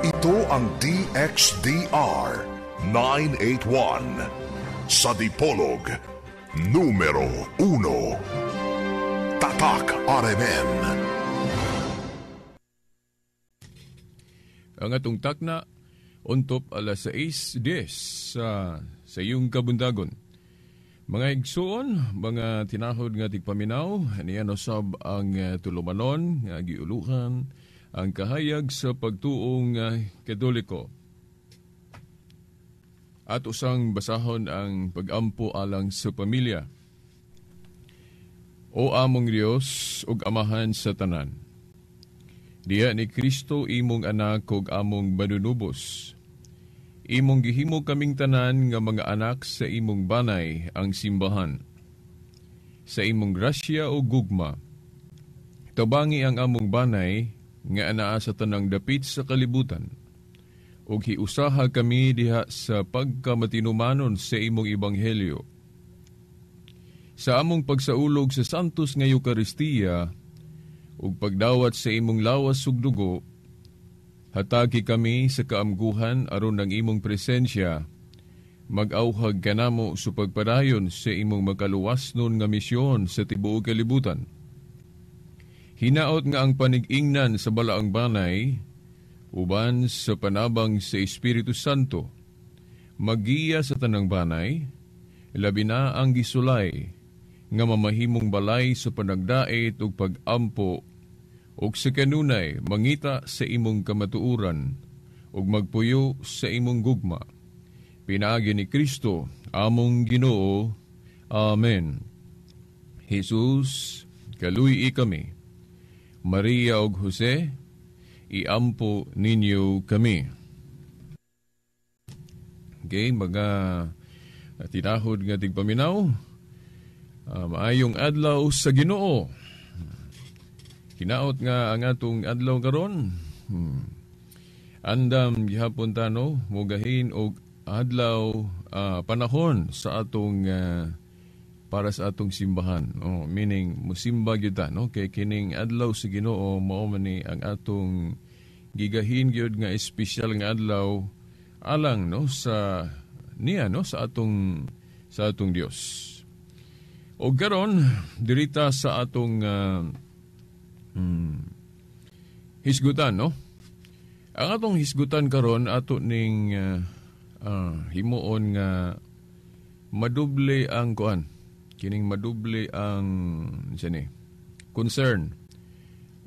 Ito ang DXDR 981 sa Dipolog, numero 1. Tatak RMN. Ang atong takna, untop alas 6:10 sa iyong kabundagon. Mga igsuon, mga tinahod nga tigpaminaw, niyan usab ang tulumanon, nga giuluhan, ang kahayag sa pagtuong Katoliko. At usang basahon ang pag-ampo alang sa pamilya. O among Dios ug amahan sa tanan. Diya ni Kristo imong anak ug among manunubos. Imong gihimo kaming tanan nga mga anak sa imong banay ang simbahan. Sa imong grasya o gugma, tabangi ang among banay nga anaa sa tanang dapit sa kalibutan. Ug hiusaha kami diha sa pagkamatinumanon sa imong ebanghelyo. Sa among pagsaulog sa santos nga Eucharistia ug pagdawat sa imong lawas ug dugo, hatagi kami sa kaamguhan aron ng imong presensya, mag-auhag kanamo sa pagpadayon sa imong makaluwasnon nga misyon sa tibuok kalibutan. Hinaot nga ang panig-ingnan sa balaang banay, uban sa panabang sa Espiritu Santo, magiya sa tanang banay, labi na ang gisulay, nga mamahimong balay sa panagdait ug pag-ampo, ug sa kanunay mangita sa imong kamatuuran, ug magpuyo sa imong gugma. Pinaagi ni Kristo, among Ginoo. Amen. Jesus, kaluy kami. Maria ug Jose, iampo ninyo kami. Okay, mga tinahod nga tigpaminaw, maayong adlaw sa Ginoo. Hinaot nga ang atong adlaw karon. Andam gihapon tano mugahin og adlaw panahon sa atong para sa atong simbahan. Meaning musimba gyud ta, no? Kay kining adlaw sa Ginoo mao man ni ang atong gigahin gyud nga espesyal nga adlaw alang no sa niya no sa atong Dios. O karon dirita sa atong hisgutan, no? Ang atong hisgutan karon ato ning himuon nga maduble ang kuan. Kining maduble ang concern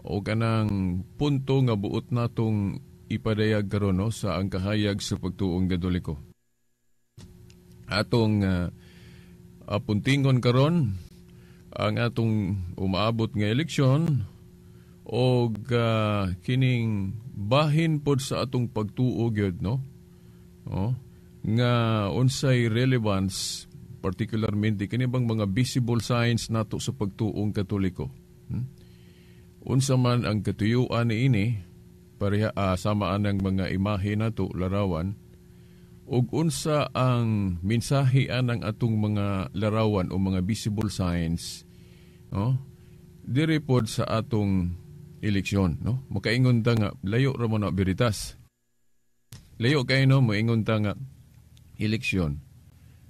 o kanang punto nga buot natong ipadayag karon no sa ang kahayag sa pagtuong Katoliko. Atong puntingon karon ang atong umaabot nga eleksyon o kining bahin pod sa atong pagtuo gyud no? Nga unsay relevance particularmente kini bang mga visible signs nato sa pagtuong Katoliko. Unsa man ang katuyuan niini pareha samaan ng mga imahe nato larawan ug unsa ang mensahe anang atong mga larawan o mga visible signs diri pod sa atong eleksyon, no? Makaingon ta nga layo ra mo na beritas. Layo kay no moingon ta nga eleksyon.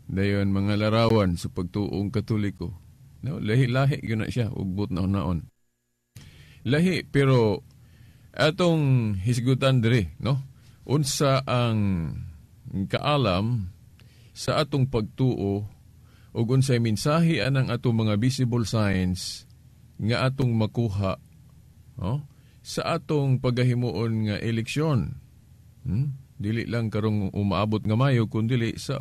Dayon mga larawan sa pagtuong Katoliko. No, lahi-lahi yun na siya, ugbot na naon. Lahi, pero atong hisgutan diri, no? Unsa ang kaalam sa atong pagtuo ug unsay mensahe anang atong mga visible signs nga atong makuha sa atong pagahimuon nga eleksyon. Dili lang karong umaabot nga Mayo kundi sa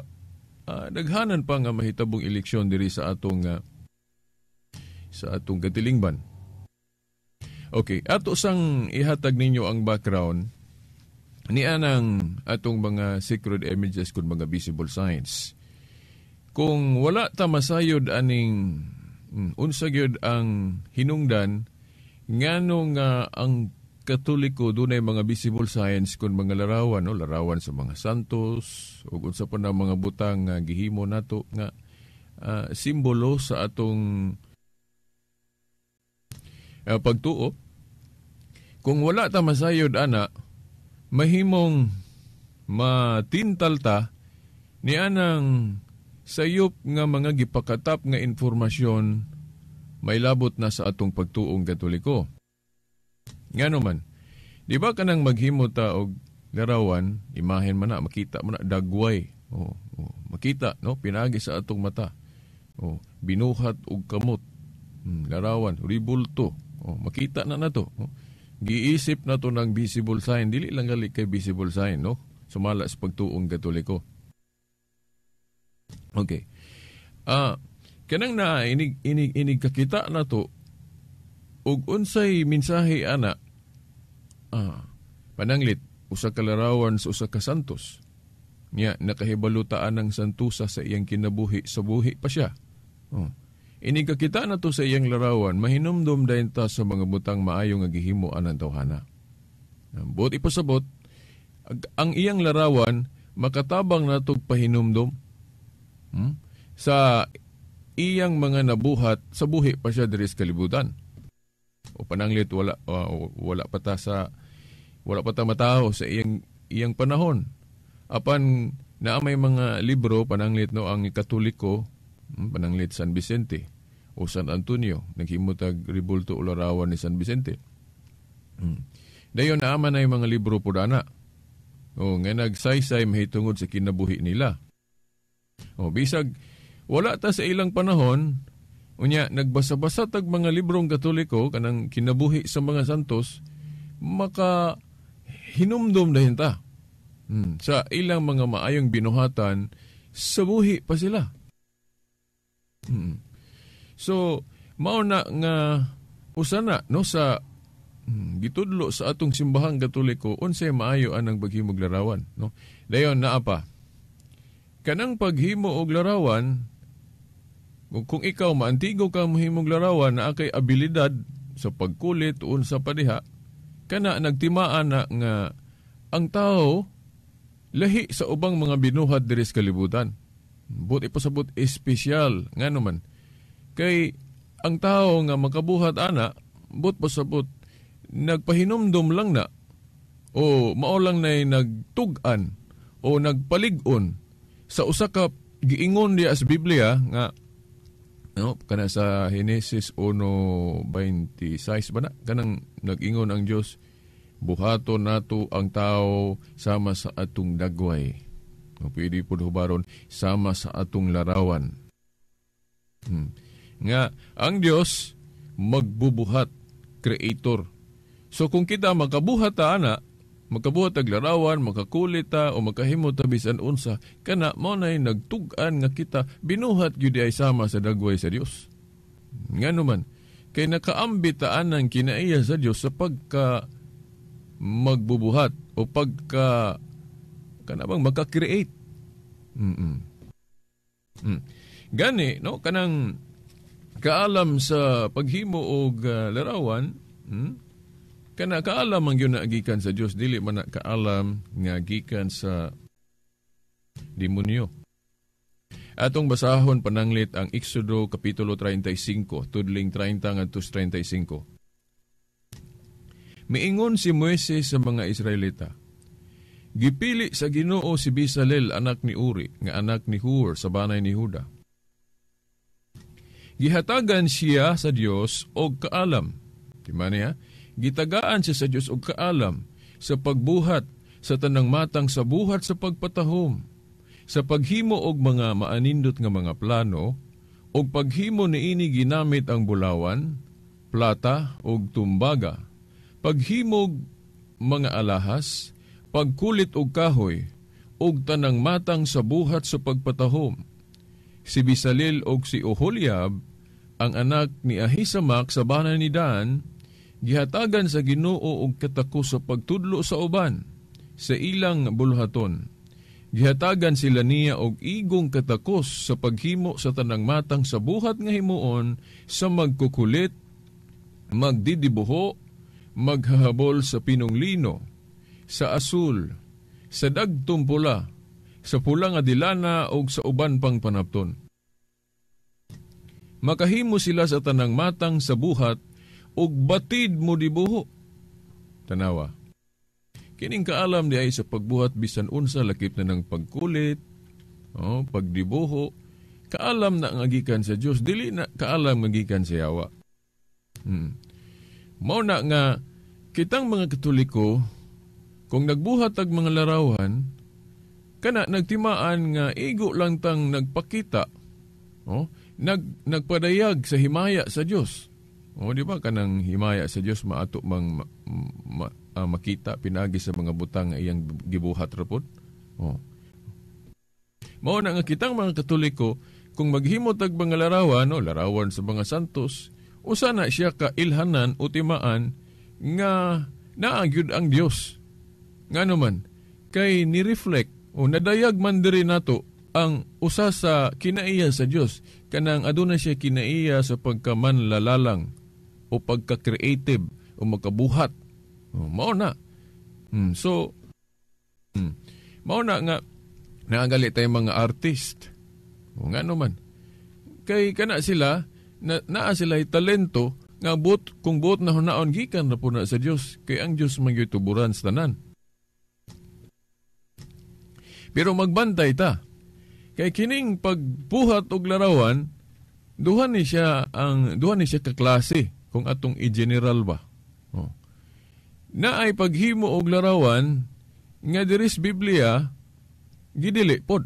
daghanan pa nga mahitabong eleksyon diri sa atong katilingban. Okay, ato sang ihatag ninyo ang background ni anang atong mga sacred images kung mga visible signs. Kung wala ta masayod aning unsa gyud ang hinungdan ngano nga ang Katoliko dunay mga visible signs kung mga larawan, no? Larawan sa mga santos ug unsa pa na mga butang nga gihimo nato nga simbolo sa atong pagtuo. Kung wala ta masayod ana, mahimong matintalta ni anang sayop nga mga gipakatap nga informasyon may labot na sa atong pagtuong Katoliko. Ngano man, di ba kanang maghimo ta og larawan, imahen man na, makita man na dagway. Makita, no? Pinagi sa atong mata. Binuhat og kamot. Larawan, ribulto. Makita na to. Giisip na to ng visible sign. Dili lang gali kay visible sign, no? Sumala sa pagtuong Katoliko. Okay. Kanang na inig kakita na to ug unsay mensahe ana pananglit usa ka larawan sa usa ka santos nya nakahibalutaan ng santusa sa iyang kinabuhi sa buhi pa siya. Inig kakita na to sa iyang larawan mahinumdum dayon ta sa mga butang maayo nga gihimo anang tawhana. Buot ipasabot ang iyang larawan makatabang natog pahinumdum sa iyang mga nabuhat sa buhi pa siya diri sa kalibutan. O pananglit wala pa ta mataho sa iyang panahon. Apan naa may mga libro pananglit no ang Katoliko, pananglit San Vicente o San Antonio, naghimutag ribulto o larawan ni San Vicente. Dayon naaman ay mga libro po dana. Nga nagsaysay mahitungod sa kinabuhi nila. Bisag wala ta sa ilang panahon, unya nagbasa-basa tag mga librong Katoliko kanang kinabuhi sa mga santos, maka hinumdum dahin ta sa ilang mga maayong binuhatan sa buhi pa sila. So, mauna nga usana no sa gitudlo sa atong simbahang Katoliko unsay maayo anang paghimog larawan, no? Dayon naa pa. Kanang paghimo og larawan, kung ikaw maantigo ka mohimog larawan na akay abilidad sa pagkulit unsa pa diha, kana nagtimaan na nga ang tao lahi sa ubang mga binuhat diri sa kalibutan. But ipasabot espesyal ngano man kay ang tao nga makabuhat ana but pasabot nagpahinumdum lang na o mao lang nay nagtug-an o nagpalig-on sa usa ka giingon diya sa Biblia nga no, kana sa Henesis 1:26 ba na? Kanang nag-ingon ang Diyos, buhaton nato ang tao sama sa atong dagway. Pwede po hubaron, sama sa atong larawan. Nga, ang Diyos, magbubuhat, creator. So kung kita makabuhat ta ana, makabuhat ag larawan, makakulit ta o makahimo ta bisan unsa, kana mo nay nagtug-an nga kita binuhat gyud ay sama sa dagway sa Dios. Ngano man kay nakaambit ta anang kinaiya sa Dios sa pagka magbubuhat o pagka kana bang maka-create. Gani no kanang kaalam sa paghimo og larawan, kana kaalam ang yun na agikan sa Diyos, dili man na kaalam nga agikan sa demonyo. Atong basahon pananglit ang Exodo Kapitulo 35, tudling 30 ngadto 35. Miingon si Moises sa mga Israelita, gipili sa Ginoo si Bezalel anak ni Uri, nga anak ni Hur sa banay ni Huda. Gihatagan siya sa Dios og kaalam. Di man niya? Gitagaan siya sa Diyos og kaalam sa pagbuhat sa tanang matang sa buhat sa pagpatahom, sa paghimo og mga maanindot nga mga plano, og paghimo niini ginamit ang bulawan, plata og tumbaga, paghimog mga alahas, pagkulit og kahoy, og tanang matang sa buhat sa pagpatahom. Si Bezalel og si Oholiab, ang anak ni Ahisamak sa banay ni Dan, gihatagan sa Ginoo og katakos sa pagtudlo sa uban sa ilang bulhaton. Gihatagan sila niya og igong katakos sa paghimo sa tanang matang sa buhat nga himuon sa magkukulit, magdidibuho, maghahabol sa pinong lino, sa asul, sa dagtong pula, sa pula nga dilana og sa uban pang panapton. Makahimo sila sa tanang matang sa buhat ug batid mo dibuho. Tanawa. Kining kaalam di ay sa pagbuhat bisan unsa lakip na ng pagkulit, pagdibuho, kaalam na ngagikan sa Dios, dili na kaalam ngagikan sa yawa. Mao na nga kitang mga Katoliko kung nagbuhat ag mga larawan kana nagtimaan nga igo lang tang nagpakita, nagpadayag sa himaya sa Dios. Di ba kanang himaya sa Dios maato mang makita pinagi sa mga butang nga iyang gibuhat rapod. Mao na nga kitang mga Katoliko kung maghimo tag mga larawan sa mga santos, usa na siya ka ilhanan o timaan nga naagyud ang Dios. Ngano man kay ni-reflect o nadayag man diri nato ang usa sa kinaiya sa Dios, kanang aduna siya kinaiya sa pagkamanlalalang o pagka-creative o makabuhat. Mao na. Mao na nga naagali tayo mga artist. Ngano man kay kana sila naa sila'y talento nga kung buot na hunaon gikan na po na sa Dios, kay ang Dios magyutuburan sa tanan. Pero magbantay ta, kay kining pagbuhat og larawan, duha ni siya kaklase kung atong i-general ba. Na ay paghimo og larawan nga diris Biblia gidili pod.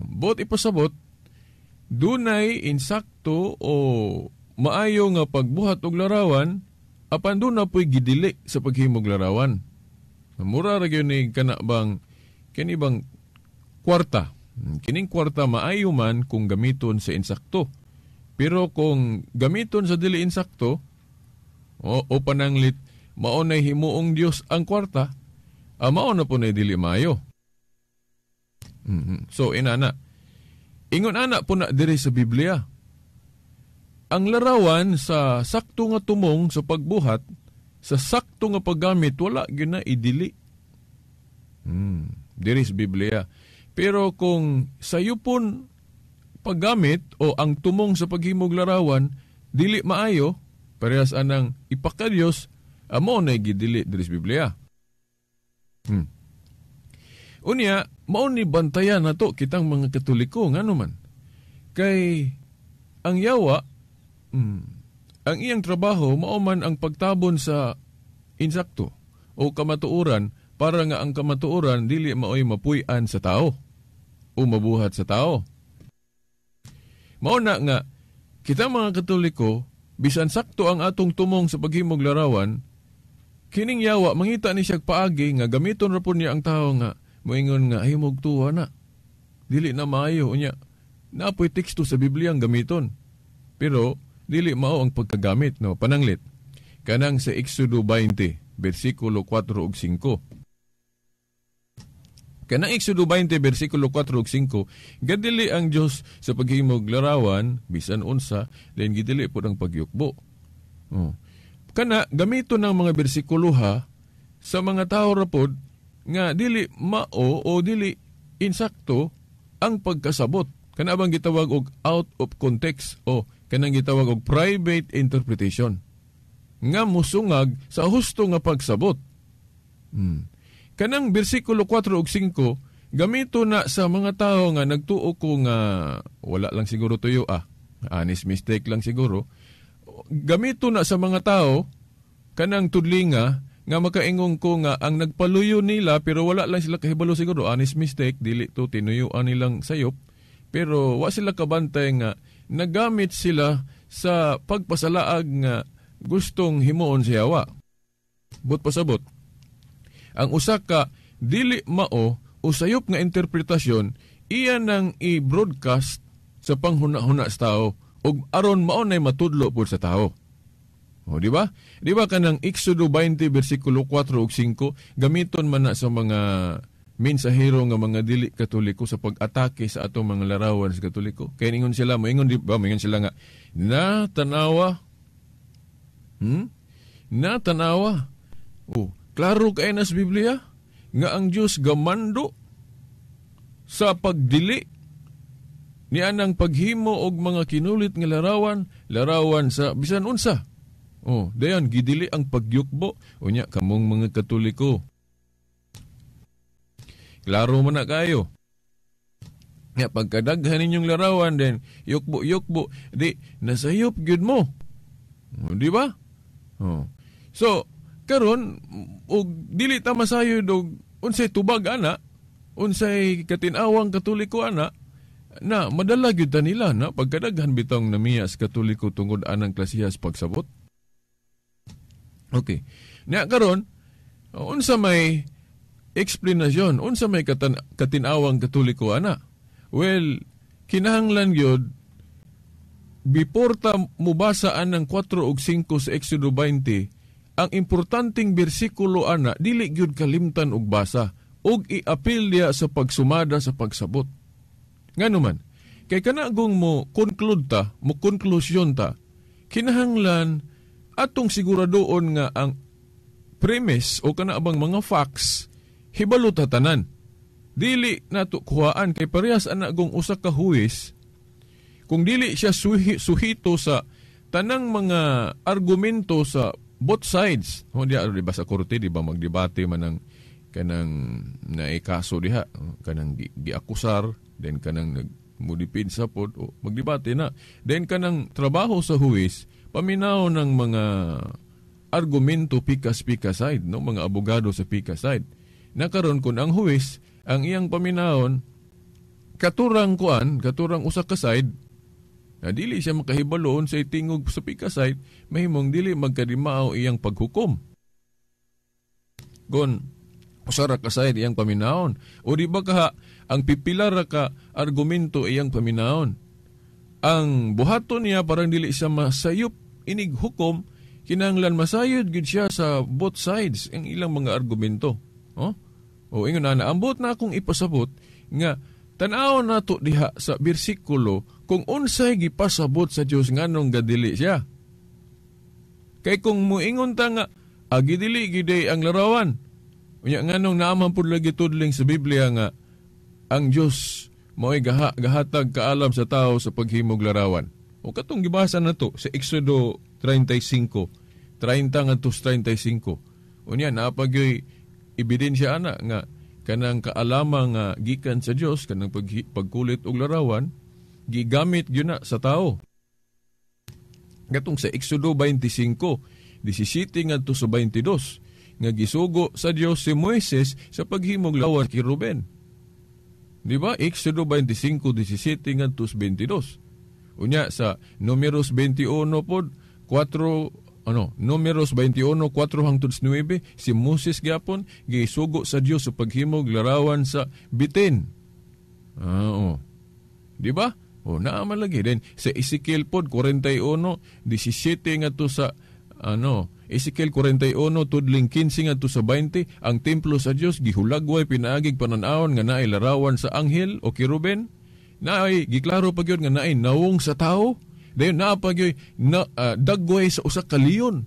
Bot ipasabot dunay insakto o maayo nga pagbuhat og larawan apan doon na po'y gidili sa paghimog larawan. Mura ra gyud ni kana bang kini bang kwarta. Kining kwarta maayo man kung gamiton sa insakto. Pero kung gamiton sa dili insakto o pananglit mao nay himuong Dios ang kwarta, mao na po na dili maayo. So inana ingon ana po na diri sa Biblia. Ang larawan sa sakto nga tumong sa pagbuhat, sa sakto nga paggamit, wala gyud na idili. Diri sa Biblia. Pero kung sayupon paggamit o ang tumong sa paghimog larawan, dili maayo, parehas anang ipakadiyos, amo na gidili diri sa Biblia. Unya, mao ni bantayan nato kitang mga Katoliko ngano man. Kay ang yawa, ang iyang trabaho mao man ang pagtabon sa insakto o kamatuoran para nga ang kamatuoran dili maoy mapuy-an sa tao o mabuhat sa tao. Mao na nga kita mga Katoliko bisan sakto ang atong tumong sa paghimog larawan, kining yawa mangita ni siya paagi nga gamiton ra pud niya ang tao nga moingon nga himog tuwa na. Dili na maayo unya. Naapoy teksto sa Biblia ang gamiton. Pero dili mao ang pagkagamit no pananglit. Kanang sa Exodo 20 bersikulo 4 ug 5. Kanang Exodo 20 bersikulo 4 ug 5, gadili ang Dios sa paghimog larawan bisan unsa, len gidili pud ang pagyukbo. Kana gamiton ng mga bersikulo sa mga tawo ra pod nga dili mao o dili insakto ang pagkasabot. Kana bang gitawag og out of context o kanang gitawag og private interpretation. Nga musungag sa husto nga pagsabot. Kanang bersikulo 4 ug 5 gamito na sa mga tao nga nagtuo ko nga wala lang siguro tuyo honest mistake lang siguro. Gamito na sa mga tao kanang tudlinga nga makaingong ko nga ang nagpaluyo nila pero wala lang sila kahibalo siguro, honest mistake, dili to tinuyuan nilang sayop, pero wa sila kabantay nga nagamit sila sa pagpasalaag nga gustong himuon sa yawa. But pasabot, ang usa ka dili mao o sayop nga interpretasyon iya nang i-broadcast sa panghuna-huna sa tao ug aron mao nay matudlo pud sa tao. Di ba? Di ba kanang Exodo 20 bersikulo 4 ug 5 gamiton man na sa mga mensahero nga mga dili Katoliko sa pag-atake sa atong mga larawan sa Katoliko. Kaya ingon sila, moingon sila nga natanawa. Natanawa. Klaro kay na sa Biblia nga ang Dios gamando sa pagdili ni anang paghimo og mga kinulit nga larawan sa bisan unsa. Dayon gidili ang pagyukbo unya kamong mga Katoliko. Klaro man na kayo. Nga pagkadaghan ninyong larawan din, yukbo, di nasayop gyud mo. Di ba? So, karon og dili ta masayod og unsay tubag ana, unsay katin-awang Katoliko ana, na madala gyud ta nila na pagkadaghan bitong namiyas Katoliko tungod anang klasihas pagsabot. Okay. Nya karon unsa may eksplanasyon, unsa may katin-awang Katoliko ana? Well, kinahanglan gyud before ta mubasaan ng 4 ug 5 sa Exodo 20, ang importanteng bersikulo ana dili gyud kalimtan og basa ug i-apil diya sa pagsumada sa pagsabot. Nganuman, kay kanagong mo konklusyon ta, kinahanglan atong siguradoon nga ang premise o kanaabang mga facts hibalo ta tanan. Dili nato kuhaan kay parehas anagong usa ka huwis kung dili siya suhito sa tanang mga argumento sa both sides. Di ba sa korte, di ba magdebate man ng kanang naikaso diha, kanang giakusar, then kanang nagmudipid sa pod, o magdebate na. Then kanang trabaho sa huwis, paminaw ng mga argumento pika side, no? Mga abogado sa pika side. Nakaroon kun ang huwis, ang iyang paminahon, katurang usa ka side, na dili siya makahibaloon sa itingog sa pika side, mahimong dili magkadimao iyang paghukom. Gon, usara ka side iyang paminahon. O di ba ka, ang pipilar ka argumento iyang paminahon. Ang buhaton niya parang dili siya masayop inig hukom, kinahanglan masayod gid siya sa both sides ang ilang mga argumento. O ingon na ambot na akong ipasabot nga tan-aw nato diha sa bersikulo kung unsay gipasabot sa Dios nganong gadili siya. Kay kung moingon ta nga agidili giday ang larawan, unya nganong naaman pud lagi tudling sa Biblia nga ang Dios mo'y gahatag kaalam sa tao sa paghimog larawan. O katong gibasa na to sa Exodo 35, 30 ngadto 35. Unya naapagyoy ebidensya ana nga kanang kaalamang nga gikan sa Dios kanang pagkulit og larawan gigamit gyud na sa tao. Katong sa Exodo 25, 17 ngadto sa 22 nga gisugo sa Dios si Moises sa paghimog larawan kay Ruben. Di ba? Exodo 25, 17 ngadto sa 22. Unya sa Números 21 pod 4 Números 21, 4 hangtod 9, si Moses gyapon gisugo sa Dios sa paghimog larawan sa bitin. Di ba? Naaman lagi din sa Ezekiel pod 41, 17 ngadto sa Ezekiel 41 tudling 15 ngadto sa 20, ang templo sa Dios gihulagway pinaagig panan-awon nga naay larawan sa anghel o keruben. Naay giklaro pa gyud nga naay nawong sa tao. Dayon naapagyoy dagway sa usa ka leon.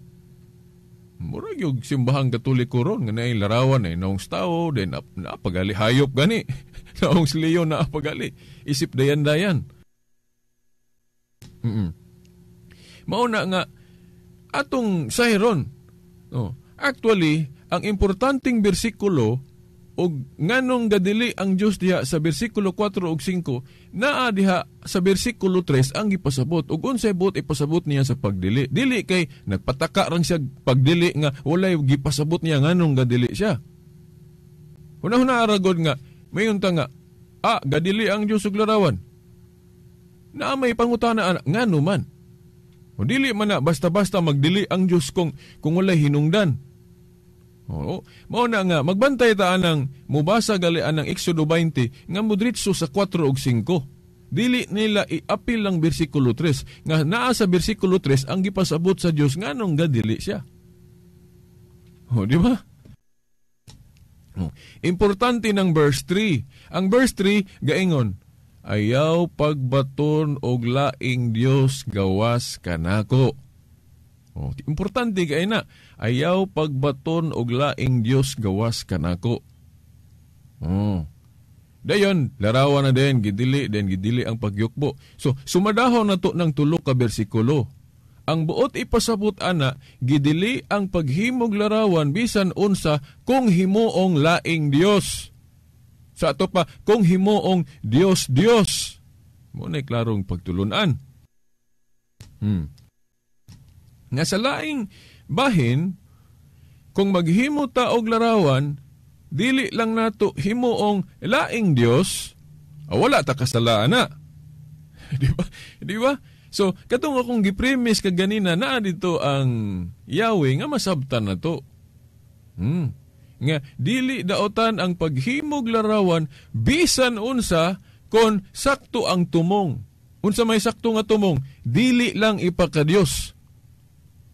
Murag yung simbahang Katoliko ron nga naay larawan nawong sa tao, then naapagali hayop gani. Nawong si leon naapagali. Isip dayan-dayan. Mauna nga atong sayron. Actually, ang importanteng bersikulo o nganong gadili ang Dios diha sa bersikulo 4 ug 5 naa diha sa bersikulo 3 ang gipasabot ug unsay buot ipasabot niya sa pagdili. Dili kay nagpataka rang siya pagdili nga walay gipasabot niya nganong gadili siya. Una-una aragod nga mayon ta nga gadili ang Dios ug larawan. Naa may pangutana ngano man. O dili man na basta-basta magdili ang Dios kung walay hinungdan. Mao na nga magbantay ta anang mubasa galian ng Exodo 20 nga mudritso sa 4 ug 5. Dili nila iapil ang bersikulo 3 nga naa sa bersikulo 3 ang gipasabot sa Dios nganong gadili siya. Di ba? Importante ng verse 3. Ang verse 3 gaingon, ayaw pagbaton og laing Dios gawas kanako. Importante kay na, ayaw pagbaton og laing Dios gawas kanako. Dayon, larawan na din, gidili ang pagyukbo. So, sumadahon na to ng 3 ka bersikulo. ang buot ipasabot ana, gidili ang paghimog larawan bisan unsa kung himuong laing Dios. Sa ato pa, kung himuong Dios. Mo na klarong pagtulunan. Nga sa laing bahin, kung maghimo ta og larawan, dili lang nato himuong laing Dios, wala ta kasalaan na. Di ba? So, katong akong gipremise kag ganina na dito ang Yahweh nga masabtan na to. Nga dili daotan ang paghimog larawan bisan unsa kon sakto ang tumong. Unsa may sakto nga tumong, dili lang ipakadiyos.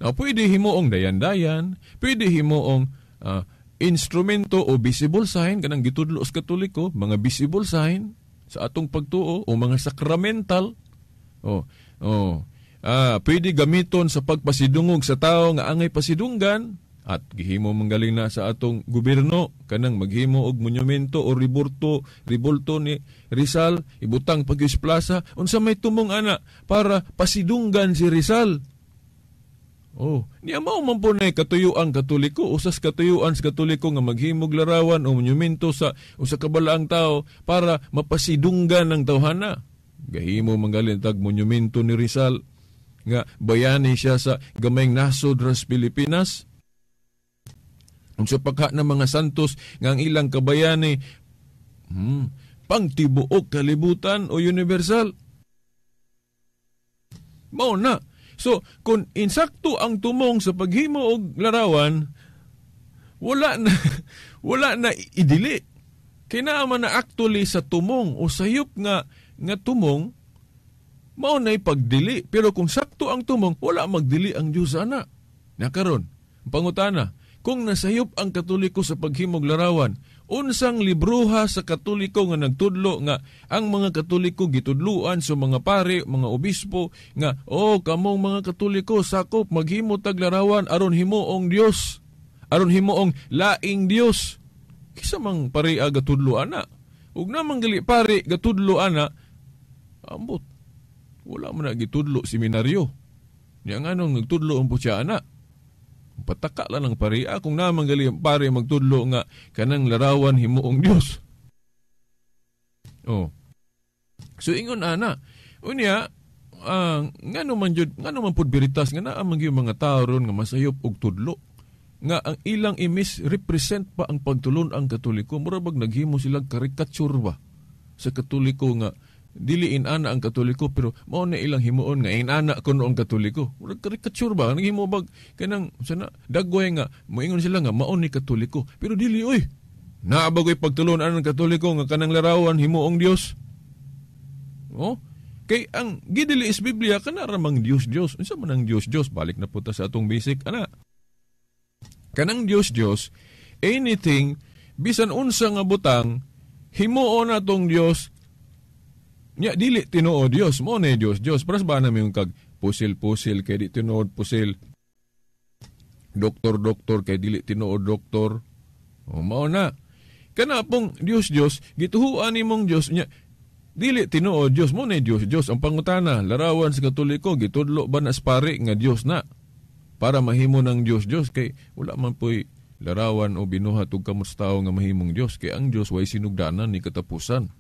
Now, pwede himuong dayan-dayan, pwede himuong instrumento o visible sign, kanang gitudlo sa Katoliko, mga visible sign sa atong pagtuo o mga sacramental. Pwede gamiton sa pagpasidungog sa tao nga angay pasidunggan at gihimo manggaling na sa atong gobyerno kanang maghimo og monumento o ribulto ni Rizal ibutang Pagyus Plaza unsa may tumong ana para pasidunggan si Rizal. Niya mao man po na katuyuan Katoliko, usas katuyuan sa Katoliko nga maghimog larawan o monumento sa usa ka balaang tao para mapasidunggan ng tawhana. Gahimo manggalin tag monumento ni Rizal nga bayani siya sa gamayng nasod ras Pilipinas. Unsa pagka ng mga santos nga ang ilang kabayani pangtibuok kalibutan o universal. Mao na. So, kung insakto ang tumong sa paghimo og larawan, wala na idili. Kinaaman na actually sa tumong o sayop nga tumong, mao na'y pagdili. Pero kung sakto ang tumong, wala magdili ang Diyos ana. Nakaron, pangutana, kung nasayop ang Katoliko sa paghimog larawan, unsang libruha sa Katoliko nga nagtudlo nga ang mga Katoliko gitudluan sa mga pare, mga obispo nga kamong mga Katoliko sakop maghimo tag larawan aron himuong Dios, aron himuong laing Dios. Kisa mang pare aga tudluan na. Ug namang gali pare gatudluan na ambot. Wala man na gitudlo seminaryo. Nya nganong nagtudlo ang putya ana. Pataka lang ng paria kung namang gali pare magtudlo nga kanang larawan himuong Dios. So ingon ana, unya ngano man pud biritas nga naa man gyud mga tawo ron nga masayop og tudlo nga ang ilang imis represent pa ang pagtulon ang Katoliko. Murabag naghimo sila karikature ba sa Katoliko nga diliin ana ang Katoliko pero mao na ilang himuon nga inana kuno ang Katoliko. Murag karikature ba naghimo bag kanang sana dagway nga moingon sila nga mao ni Katoliko pero dili naa bagoy pagtulon ang Katoliko nga kanang larawan himuong Dios. Kay ang gidili is Biblia kana ramang Dios. Unsa man ang Dios? Balik na puta sa atong basic ana. Kanang Dios, anything bisan unsa nga butang himuon natong Dios. Nya dili tinuod Dios, mo na Dios. Paras ba na yung kag pusil kay di tinuod pusil. Doktor kay dili tinuod doktor. Mao na. Kana pong Dios, gituhuan nimong Dios nya dili tinuod Dios, mo na Dios. Ang pangutana, larawan sa Katoliko gitudlo ba na aspare nga Dios na para mahimo ng Dios kay wala man po'y larawan o binuhat og kamustao nga mahimong Dios kay ang Dios way sinugdanan ni katapusan.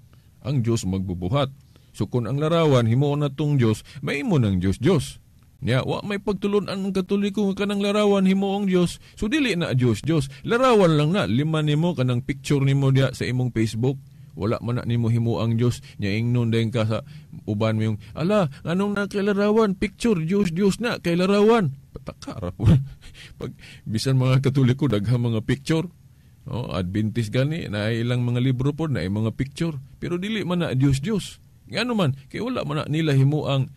Ang Dios magbubuhat. So kung ang larawan himuon natong Dios, mahimo ng Dios. Nya wa may pagtulon ang Katoliko nga kanang larawan himuong Dios. So dili na Dios. Larawan lang na lima nimo kanang picture nimo diya sa imong Facebook. Wala man na nimo himuang Dios. Nya ingnon den ka sa uban mo yung anong na kay larawan picture Dios na kay larawan. Patakara po. Pag bisan mga Katoliko daghang mga picture. Adventist gani na ilang mga libro po na mga picture. Pero dili man na Dios. Ngano man kay wala man na nila himuang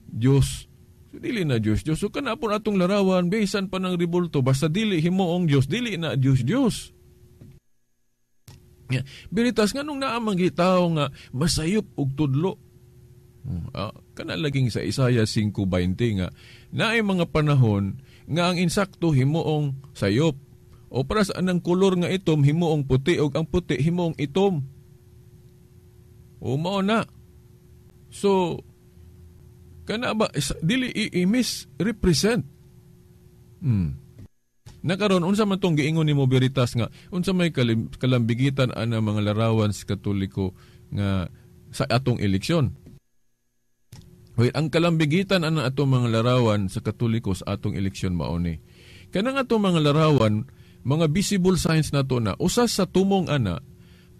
Dios. So dili na Dios. So kana po atong larawan bisan pa ng ribulto basta dili himuong Dios, dili na Dios. Biritas nganong naa man gitaw nga masayop og tudlo. Kana laging sa Isaiah 5:20 nga naay mga panahon nga ang insakto himuong sayop o para sa anang kulor nga itom himuong puti o ang puti himuong itom. Mao na. So Kana ba dili i-misrepresent. Nakaron unsa man tong giingon nimo Veritas nga unsa may kalambigitan ana mga larawan sa Katoliko nga sa atong eleksyon. Wait, ang kalambigitan ana atong mga larawan sa Katoliko sa atong eleksyon mao ni. Kanang atong mga larawan, mga visible signs nato na usas sa tumong ana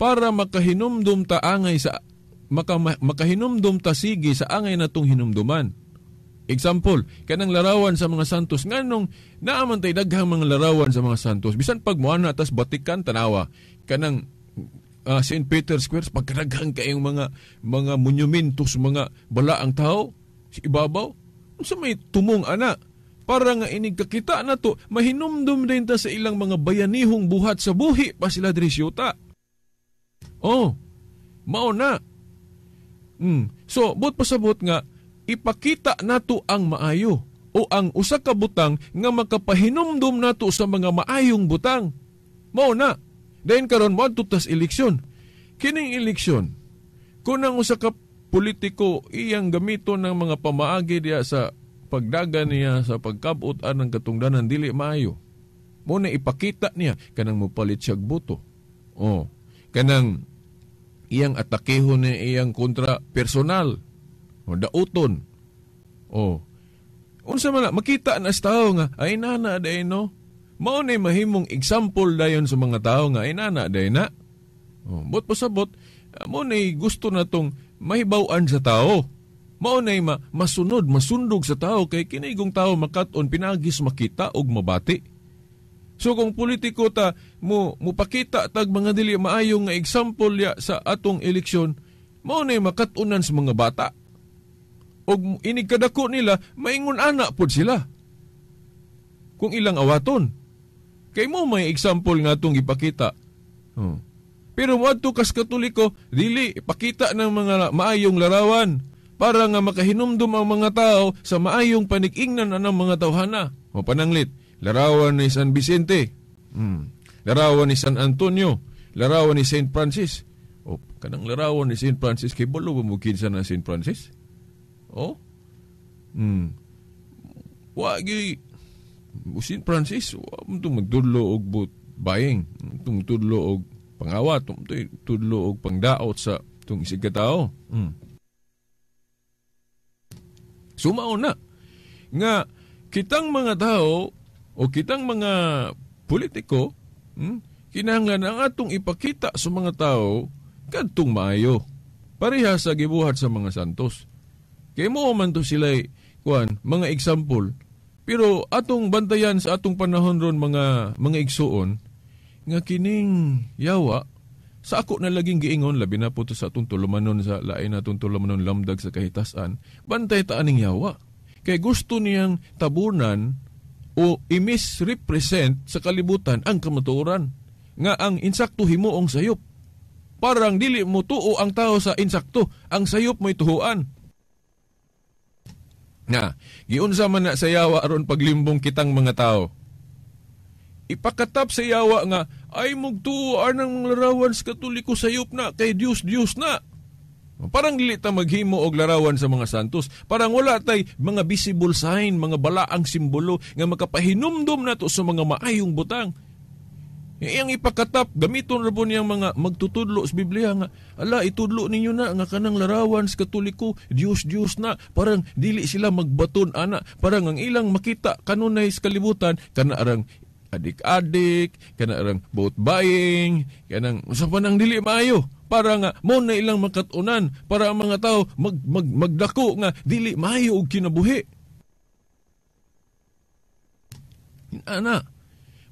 para makahinumdum ta angay sa makahinumdum ta sige sa angay natong hinumduman. Example, kanang larawan sa mga santos nganong naaman tay daghang mga larawan sa mga santos bisan pag moana tas Batikan tanawa kanang St. Peter's Square pagkadaghang kayong mga monumentos mga balaang tao si ibabaw unsa may tumong ana para nga inig kakita na to mahinumdum din ta sa ilang mga bayanihong buhat sa buhi pa sila diri syuta. Mao na. So, but pasabot nga, ipakita nato ang maayo o ang usa ka butang nga makapahinumdum nato sa mga maayong butang. Mao na. Dayon karon mo tas eleksyon. Kining eleksyon, kung ang usa ka politiko iyang gamito ng mga pamaagi diya sa pagdagan niya sa pagkabot ng katungdanan dili maayo. Mo na ipakita niya kanang mopalit siyag boto. Kanang iyang atakehon ni iyang kontra personal o dauton. Unsa man makita na sa tao nga ay nana day no. Mao na mahimong example dayon sa mga tao nga ay nana day na. Bot pasabot mo na gusto natong mahibaw-an sa tao. Mao na masundog sa tao kay kinigong tao makat-on pinagis makita og mabati. So kung politiko ta mo pakita tag mga dili maayong nga example ya sa atong eleksyon, mao na makatunan sa mga bata. Og inig kadako nila maingon ana pod sila. Kung ilang awaton. Kay mo may example nga atong ipakita. Pero moadto kas Katoliko, dili ipakita ng mga maayong larawan para nga makahinumdum ang mga tao sa maayong panig-ingnan ng mga tawhana. O pananglit, larawan ni San Vicente, larawan ni San Antonio, larawan ni St. Francis. Kanang larawan ni St. Francis, kay balo ba mo kinsa na St. Francis? Wagi, St. Francis, itong magtudlo og baying, itong tudlo og pangawat, itong tudlo og pangdaot sa itong isig katao. Sumao na, nga kitang mga tao, o kitang mga politiko, kinahanglan ang atong ipakita sa mga tao kadtong maayo. Pareha sa gibuhat sa mga santos. Kay mo man to sila mga example. Pero atong bantayan sa atong panahon ron mga igsuon nga kining yawa sa ako na laging giingon labi na po to sa atong tulumanon sa lain natong tulumanon lamdag sa kahitasan. Bantay ta aning yawa. Kay gusto niyang tabunan o i-misrepresent sa kalibutan ang kamatuoran nga ang insakto himuong sayop. Parang dili mo tuo ang tao sa insakto, ang sayop mo'y tuhuan. Giunsa man na sa yawa aron paglimbong kitang mga tao. Ipakatap sa yawa nga ay mugtuoan ng larawan sa Katoliko sayop na kay Dios na. Parang dili ta maghimo og larawan sa mga santos. Parang wala tay mga visible sign, mga balaang simbolo nga makapahinumdum nato sa mga maayong butang. Iyang ipakatap, gamiton ra po niyang mga magtutudlo sa Biblia nga, itudlo ninyo na nga kanang larawan sa Katoliko, Dios na. Parang dili sila magbaton ana. Parang ang ilang makita kanunay sa kalibutan, kana arang adik-adik, kana arang boat buying, kanang sa panang dili maayo. Para nga mo na ilang makatunan para ang mga tao magdako nga dili maayo og kinabuhi. Ana,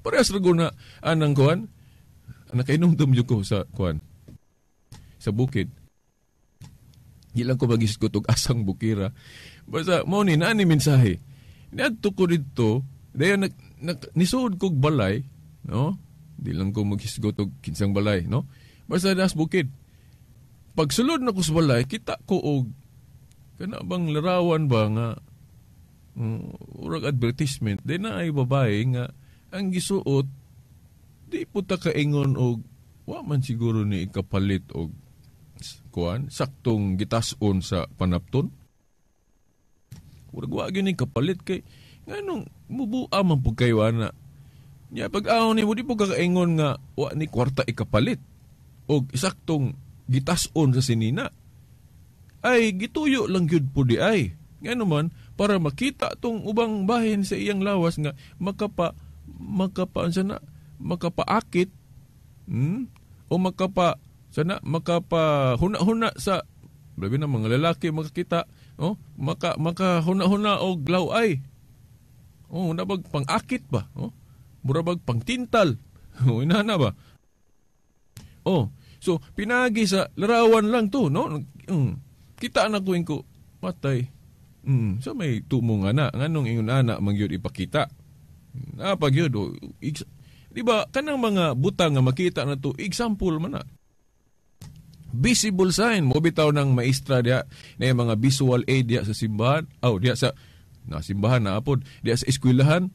parehas rago na anang kuan, nakainumdum yun ko sa kuan, sa bukid. Ilang ko magis ko tog asang bukira. Basta mo ni naani mensahe. Niadto ko dito, dayon nisuod kog balay, no? Di lang ko maghisgot og kinsang balay, no? Basta das bukid. Pagsulod na ko sa balay, kita ko og kana bang larawan ba nga urag advertisement. Di na ay babae nga ang gisuot di po ta kaingon og wa man siguro ni ikapalit og kuan saktong gitason sa panapton. Wag yun kapalit kay nganong mubua man po kayo ana. Nya pag-aon ni mo di po kakaingon nga wa ni kwarta ikapalit o isaktong gitason sa sinina. Ay gituyo lang gyud po di ay. Ngano man para makita tong ubang bahin sa iyang lawas nga makapaakit o makapahuna-huna sa labi na mga lalaki makakita makahuna-huna og laway. Nabag pang-akit ba? Murabag pang-tintal. Inana ba? So pinagi sa larawan lang to, no? Kita na ko patay. So may tumong nganong ingon ana mangyud ipakita. Pag yun, di ba, kanang mga butang nga makita na to, example man na. Visible sign, mo bitaw ng maestra diya, na yung mga visual aid diya sa simbahan, diya sa, simbahan na apod, diya sa eskwelahan,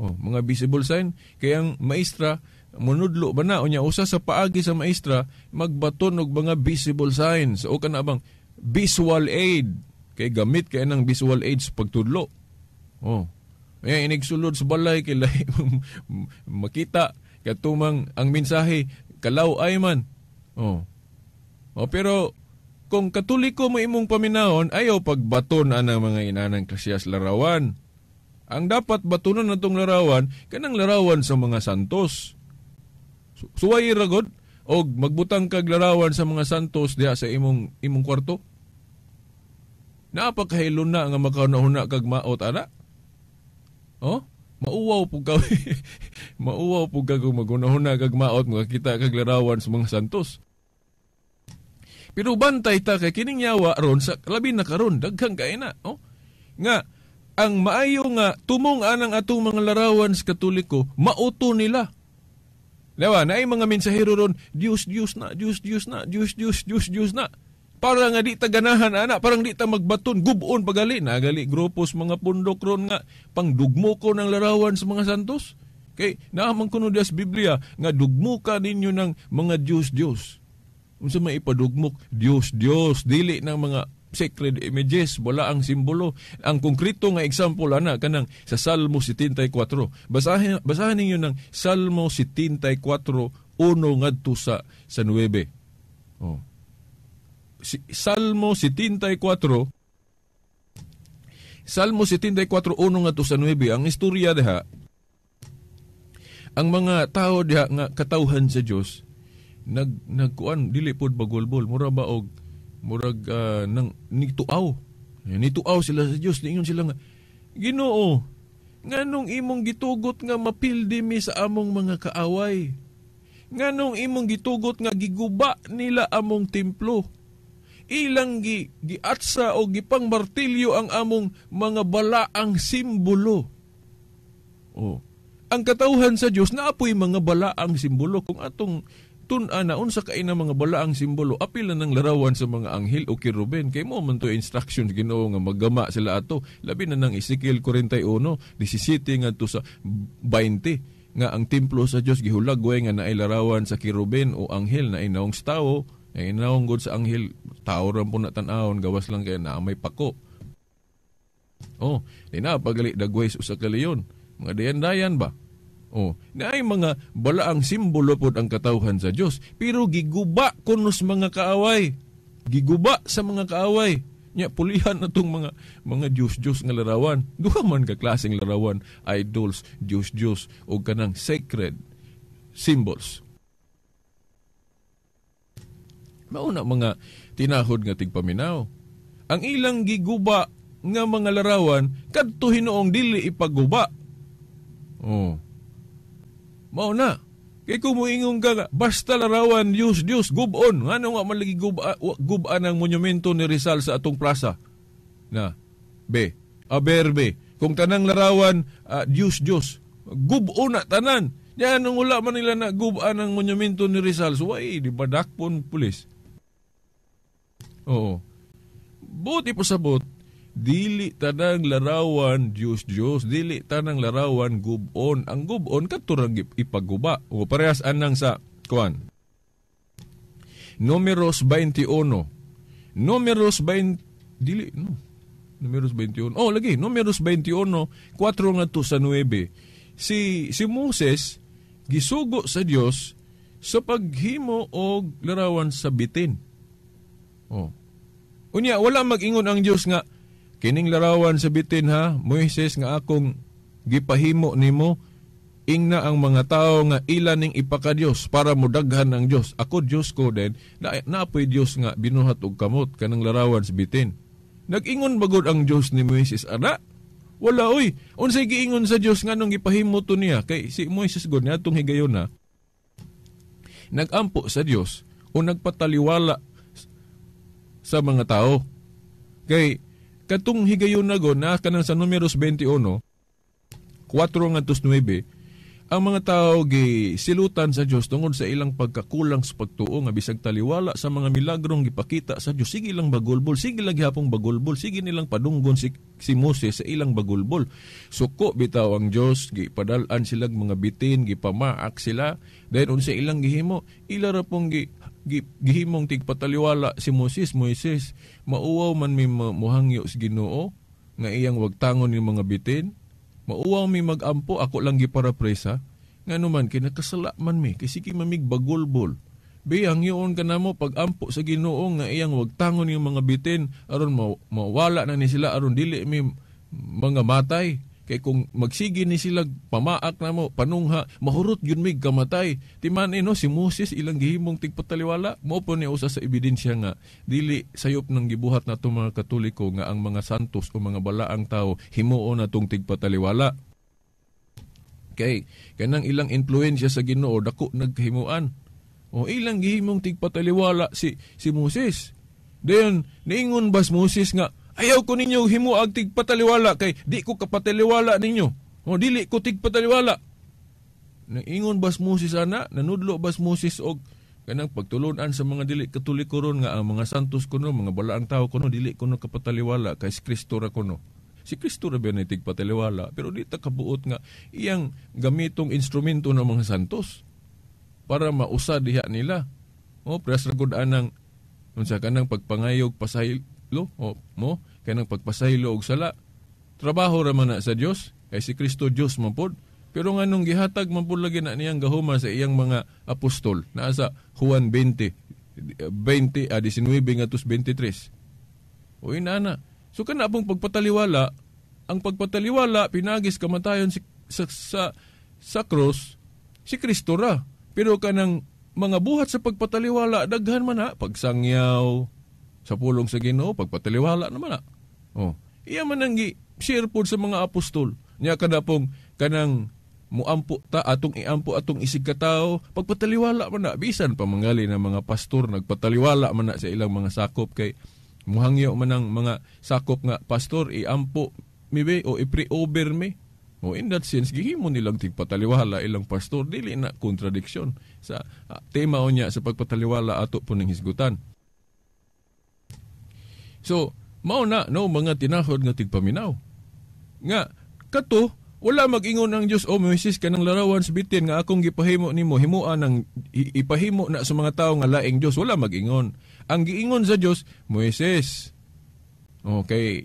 mga visible sign, kaya ang maestra, munudlo ba na, o niya, usa sa paagi sa maestra, magbaton og mga visible signs, o kanabang visual aid, kay gamit kaya ng visual aids pagtudlo. Inigsulod sa balay kay makita katumang ang mensahe kalaw ay man. Pero kung Katoliko mo imong paminahon, ayaw pagbaton ang mga inanang klasyas larawan. Ang dapat batunon natong larawan kanang larawan sa mga santos. Suway ragod og magbutang kag larawan sa mga santos diha sa imong kwarto. Napakahilo na nga makahuna kag maot ana. Mauwaw po ka. Mauwaw po ka kung magunahuna kag maot makakita kag larawan sa mga santos. Pero bantay ta kay kining yawa ron sa labi na karon daghang kay na. Nga ang maayo nga tumong anang atong mga larawan sa Katoliko mauto nila. Diba? Na ay mga mensahero ron, Diyos na. Para nga di ta ganahan, parang di ta magbaton, gubon pagali. Nagali, grupos mga pundok ron nga, pangdugmo ko ng larawan sa mga santos. Kay, naamang kuno sa Biblia, nga dugmo ka ninyo ng mga Diyos. Kung sa may ipadugmok, Diyos, dili ng mga sacred images, wala ang simbolo. Ang konkreto nga example, kanang sa Salmo 74. Basahin ninyo ng Salmo 74, 1 ngadto sa 9. Salmo 74, 1 ngadto sa 9. Ang istorya diha, ang mga tao diha nga katawhan sa Dios nagkuan dili pod bagolbol murag nang nituaw sila sa Dios. Ningon sila nga, Ginoo, nganong imong gitugot nga mapildi mi sa among mga kaaway? Nganong imong gitugot nga giguba nila among templo? Ilang giatsa o gipang martilyo ang among mga balaang simbolo. Ang katawhan sa Dios naapoy mga balaang simbolo. Kung atong tun-ana unsa kay na mga balaang simbolo, apil na ng larawan sa mga anghel o kiruben. Kay mo man to instructions Ginoo nga maggama sila ato. Labi na ng Ezekiel 41, 17 ngadto sa 20 nga ang templo sa Dios gihulagway nga naay larawan sa kiruben o anghel na inaong sa tawo. Ay naunggod sa anghel, tao rin po natanahon, gawas lang kaya na may pako. Di na pagali dagways usa ka leon. Mga dayan-dayan ba? Na ay mga balaang simbolo po ang katawhan sa Diyos. Pero giguba kunos mga kaaway. Giguba sa mga kaaway. Nya pulihan na itong mga Diyos nga larawan. Duha man ka klaseng larawan, idols, Diyos, o kanang sacred symbols. Mauna mga tinahod nga tigpaminaw. Ang ilang giguba nga mga larawan, kadto hinoong dili ipaguba. Mauna. Kaya kumuingong ka, basta larawan, Diyos, gubon. Ano nga malagi gubaan ang monumento ni Rizal sa atong plaza? Berbe. Kung tanang larawan, Diyos, gubon na tanan. Yan, nung wala man nila na gubaan ang monumento ni Rizal, so di ba dakpon pulis? Buti pa sabot, dili tanang larawan Diyos, dili tanang larawan gubon. Ang gubon katurang ipaguba. Parehas anang sa kuan. Números 21. Numeros 21. Oh, lagi, Numeros 21, 4 nga to sa 9. Si Moses, gisugo sa Dios sa paghimo og larawan sa bitin. Oh. Unya, wala mag-ingon ang Dios nga, kining larawan sa bitin ha, Moises nga akong gipahimo nimo, ingna ang mga tao nga ilan ning ipakadiyos para modaghan ang Dios. Ako Dios ko din, naapoy Dios nga binuhat og kamot kanang larawan sa bitin. Nag-ingon bagod ang Dios ni Moises, ana? Wala oy. Unsay giingon sa Dios nga nung gipahimo to niya kay si Moises gud niadtong higayon na nagampo sa Dios o nagpataliwala sa mga tao. Kay katong higayon na gud na kanang sa Numeros 21, 4 ngadto 9, ang mga tao gisilutan sa Dios tungod sa ilang pagkakulang sa pagtuo nga bisag taliwala sa mga milagrong gipakita sa Dios. Sige lang bagulbol, sige lang gihapong bagulbol, sige nilang padunggon si Moses sa ilang bagulbol. Suko bitaw ang Dios, gipadalan sila mga bitin, gipamaak sila. Dahil unsa ilang gihimo, ila ra pong gihimong tigpataliwala si Moses, mauwaw man may muhangyo sa Ginoo nga iyang wagtangon ni mga bitin. Mauwaw mi mag-ampo, ako lang giparaphrase ha. Nga naman, kinakasala man mi, kasi mamig bagulbol. Biyang yun ka na mo, pag-ampo sa Ginoo nga iyang wagtangon yung mga bitin, aron mawala na ni sila, aron dili mi mga matay. Kay kung magsigi ni sila, pamaak na mo, panungha, mahurot yun mig kamatay. Timan si Moses ilang gihimong tigpataliwala, mo po niya usa sa ebidensya nga, dili sayop ng gibuhat na itong mga Katoliko nga ang mga santos o mga balaang tao, himuon na itong tigpataliwala. Kay kanang ilang influensya sa Ginoo, dako naghimuan. O ilang gihimong tigpataliwala si Moses. Dayon, niingon bas Moses nga, ayaw ko ninyo himuag tigpataliwala kay di ko kapataliwala ninyo. O dili ko tigpataliwala. Naingon bas Moses ana, nanudlo bas Moses og kanang pagtulunan sa mga dili Katoliko ron nga ang mga santos kuno, mga balaang tao kuno dili kuno kapataliwala kay Kristo ra kuno. Si Kristo ra ba na tigpataliwala, pero di ta kabuot nga iyang gamitong instrumento ng mga santos para mausa diha nila. O pres ra gud anang unsa kanang pagpangayog pasaylo mo kanang pagpasaylo og sala, trabaho ra man na sa Dios kay si Kristo Dios man pod. Pero nganong gihatag man pod lagi na niyang gahuma sa iyang mga apostol naa sa Juan 20 19 ngadto 23. O inana, so kana pong pagpataliwala, ang pagpataliwala pinagis kamatayon sa cross si Kristo ra. Pero kanang mga buhat sa pagpataliwala daghan man na pagsangyaw sa pulong sa Ginoo, pagpataliwala naman na. Oh, iya man ang share po sa mga apostol. Nya kada pong kanang muampo ta atong iampo atong isig ka tao, pagpataliwala man na. Bisan pa mangali ng mga pastor nagpataliwala man na sa ilang mga sakop kay muhangyo man ang mga sakop nga pastor iampo mi be o i-pre-over mi. O in that sense, gihimo nilang tigpataliwala ilang pastor, dili na kontradiksyon sa tema o niya sa pagpataliwala ato po ng hisgutan. So, mao na no mga tinahod nga tigpaminaw. Nga kato wala mag-ingon ang Dios, o Moises kanang larawan sa bitin nga akong gipahimo nimo, himuan ang ipahimo na sa mga tawo nga laing Dios, wala mag-ingon. Ang giingon sa Dios, Moises. Okay.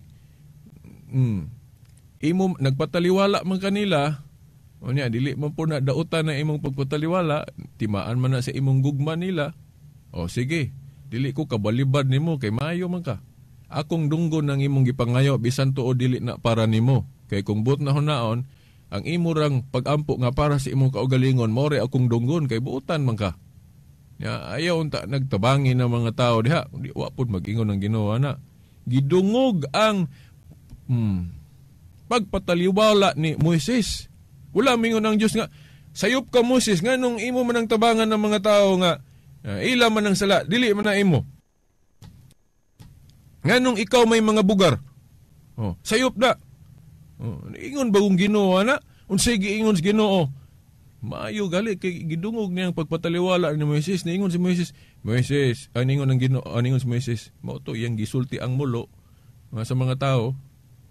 Imo nagpataliwala man kanila. O niya dili man po na dautan na imong pagpataliwala, timaan man na sa imong gugma nila. O sige, dili ko kabalibad nimo kay maayo man ka. Akong dunggon ng imong gipangayo bisan tuod dili na para nimo. Kay kung buot na hunaon, ang imo rang pag-ampo nga para sa imong kaugalingon, more akong dunggon kay buutan man ka. Ya ayaw unta nagtabangin ng mga tao diha, di wa pud mag-ingon ng Ginoo na. Gidungog ang pagpataliwala ni Moises. Wala mingon ang Dios nga sayop ka Moses nganong imo man ang tabangan ng mga tao nga ila man ang sala, dili man na imo. Nganong ikaw may mga bugar? Oh, sayop na. Oh, ingon bagong Ginoo na? Unsay giingon sa Ginoo? Maayo gali kay gidungog niyang pagpataliwala ni Moises. Niingon si Moises, ningon ang Ginoo, ningon si Moises, mao to iyang gisulti ang mulo nga sa mga tao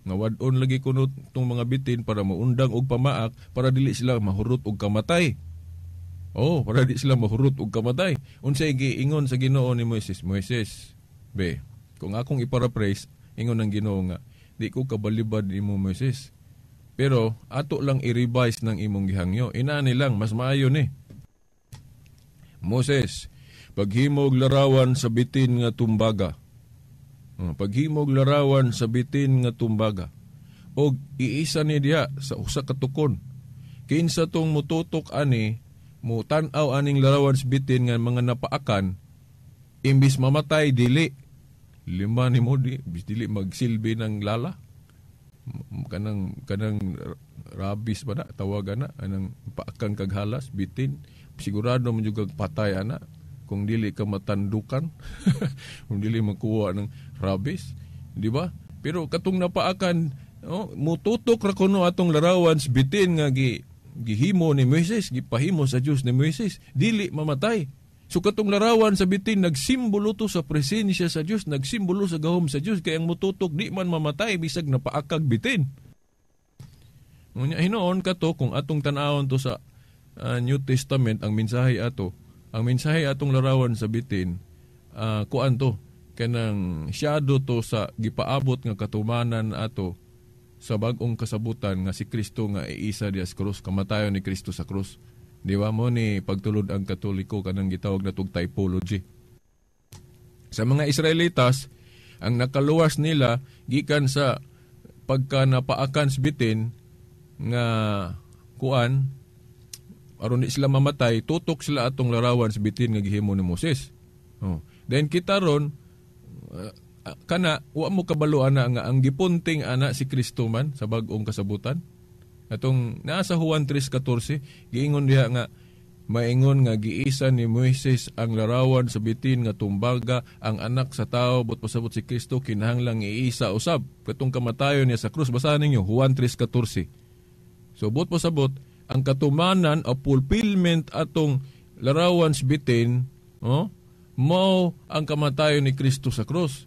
nga wadon lagi kuno tong mga bitin para maundang og pamaak para dili sila mahurot og kamatay. Oh, para dili sila mahurot og kamatay. Unsay giingon sa Ginoo ni Moises? Moises, be, kung akong iparaphrase, ingon ng Ginoo nga, di ko kabalibad imo Moises. Pero ato lang i-revise ng imong gihangyo. Inani lang, mas maayo ni. Moses, paghimog larawan sa bitin nga tumbaga. Paghimog larawan sa bitin nga tumbaga. O iisa ni diya sa usa ka tukon. Kinsa tong mututok ani, mutanaw aning larawan sa bitin nga mga napaakan, imbis mamatay, dili. Lima ni mo, dili magsilbi ng lala. Kanang rabis ba na, tawagan na, anang paakang kaghalas, bitin. Sigurado mo juga patay ana kung dili ka matandukan, kung dili makuha ng rabis, di ba? Pero katong napaakan, mututok ra kuno atong larawan sa bitin nga gihimo ni Moises, gipahimo sa Dios ni Moises, dili mamatay. So katong larawan sa bitin, nagsimbolo to sa presensya sa Diyos, nagsimbolo sa gahom sa Diyos, kaya ang mututok di man mamatay, bisag napaakag bitin. Ngunya hinoon ka to, kung atong tanawon to sa New Testament, ang mensahe atong larawan sa bitin, kuan to, kanang siyado to sa gipaabot nga katumanan ato sa bag-ong kasabutan nga si Kristo nga iisa dias krus, kamatayon ni Kristo sa krus. Di ba mo ni pagtulod ang Katoliko kanang gitawag na tug typology. Sa mga Israelitas, ang nakaluwas nila gikan sa pagka napaakan sa bitin nga kuan aron di sila mamatay, tutok sila atong larawan sa bitin nga gihimo ni Moses. Then kita ron kana wa mo kabalo ana nga ang gipunting ana si Kristo man sa bag-ong kasabutan. Atong nasa Juan 3:14, giingon diha nga maingon nga giisa ni Moises ang larawan sa bitin nga tumbaga, ang anak sa tao but pasabot si Kristo kinahanglang iisa usab katong kamatayon niya sa krus. Basahan ninyo Juan 3:14. So but pasabot ang katumanan o fulfillment atong larawan sa bitin, mao ang kamatayon ni Kristo sa krus.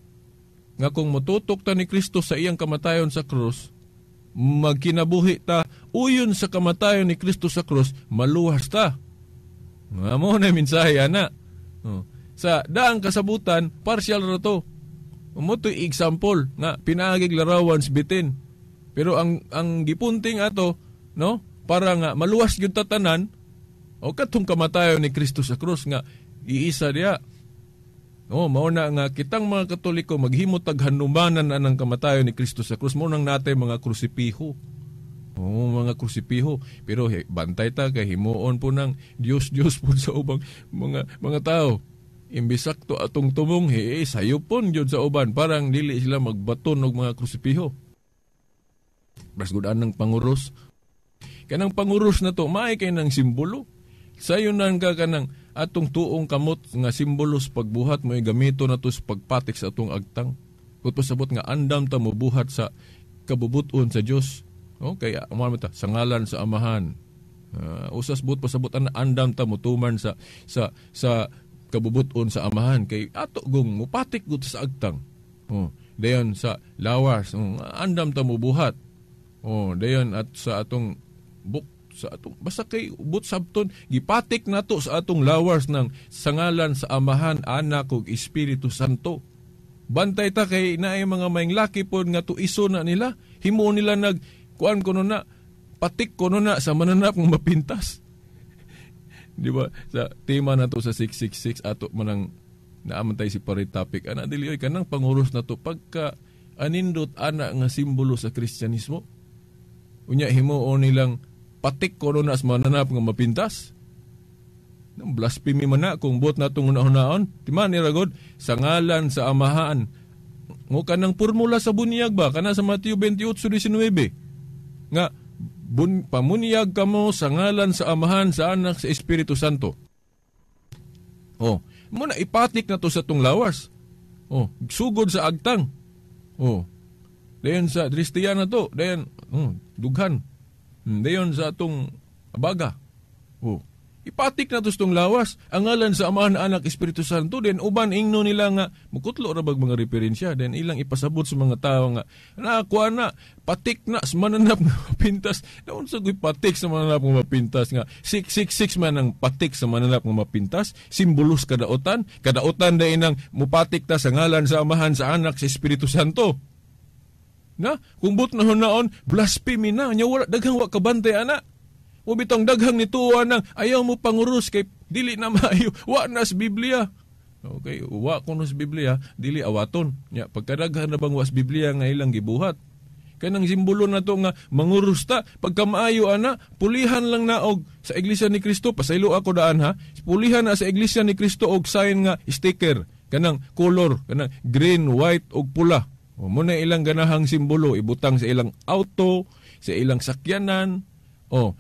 Nga kung mututok ta ni Kristo sa iyang kamatayon sa krus, magkinabuhi ta uyon sa kamatayon ni Kristo sa krus, maluwas ta. Nga mo na mensahe ana. Sa daang kasabutan, partial ra to. Umutoy example nga pinaagig larawan sa bitin. Pero ang gipunting ato, no, para nga maluwas gyud tatanan o katong kamatayon ni Kristo sa krus nga iisa diha. Mao na nga kitang mga Katoliko maghimo tag hanumanan anang kamatayon ni Kristo sa krus, mo nang natay mga krusipiho. Mga krusipiho. Pero bantay ta kay himuon po ng Diyos po sa ubang mga tao. Imbis sakto atong tumong sayo pon gyud sa uban, parang dili sila magbaton og mga krusipiho. Basgudan ng panguros. Kanang panguros na to maay kay nang simbolo. Sayo nang ka kanang atong tuong kamot nga simbolos pagbuhat mo gamito na to sa pagpatik sa atong agtang. Kung sabot nga andam ta mo buhat sa kabubuton sa Dios. Kaya umano ta sa ngalan sa Amahan. Usas but pasabot ang andam ta mo tuman sa kabubuton sa Amahan kay ato gong mupatik gud sa agtang. Dayon sa lawas, andam ta mo buhat. Dayon at sa atong sa atong basta kay ubot sabton gipatik nato sa atong lawas ng sangalan sa Amahan, Anak ug Espiritu Santo. Bantay ta kay naay mga maynglaki pod nga tuiso na nila, himo nila nag kuan kuno na patik kuno na sa mananap ng mapintas. Di ba? Sa tema na to sa 666 ato manang naamantay si pare topic ana dili oy kanang panguros na to pagka anindot ana nga simbolo sa Kristyanismo. Unya himuon nilang patik kono na sa mananap nga mapintas. Nang blasphemy man na kung buot natong una-hunaon. Timan ni ragod sa ngalan sa Amahan. Ngo kanang formula sa bunyag ba kana sa Mateo 28:19. Nga pamunyag kamo sa ngalan sa Amahan, sa Anak, sa Espiritu Santo. Muna ipatik na to sa tong lawas. Sugod sa agtang. Dayon sa Kristiyan na to, dayon dughan. Dayon sa atong abaga. Ipatik na to sa tong lawas. Ang ngalan sa Amahan, Anak, Espiritu Santo. Den uban ingno nila nga mukutlo ra bag mga referensya. Den ilang ipasabot sa mga tao nga nakuha na patik na sa mananap nga mapintas. Naon sa ko'y patik sa mananap nga mapintas nga 666 man ang patik sa mananap nga mapintas. Simbolos kadaotan. Kadaotan dahil nang mupatik ta sa ngalan sa Amahan, sa Anak, sa Espiritu Santo. Na, kung but na hunaon, blasphemy na. Nya wala daghang wa kabantay ana. O bitong daghang nituwa nang ayaw mo panguros kay dili na maayo. Wa na sa Biblia. Okay, wa kuno sa Biblia, dili awaton. Nya pagkadaghan na bang was Biblia nga ilang gibuhat. Kanang simbolo na to nga manguros ta pagka maayo ana, pulihan lang na og sa Iglesia ni Cristo. Pasaylo ako daan ha. Pulihan na sa Iglesia ni Cristo og sign nga sticker, kanang color, kanang green, white og pula. O mo na ilang ganahang simbolo ibutang sa ilang auto, sa ilang sakyanan. O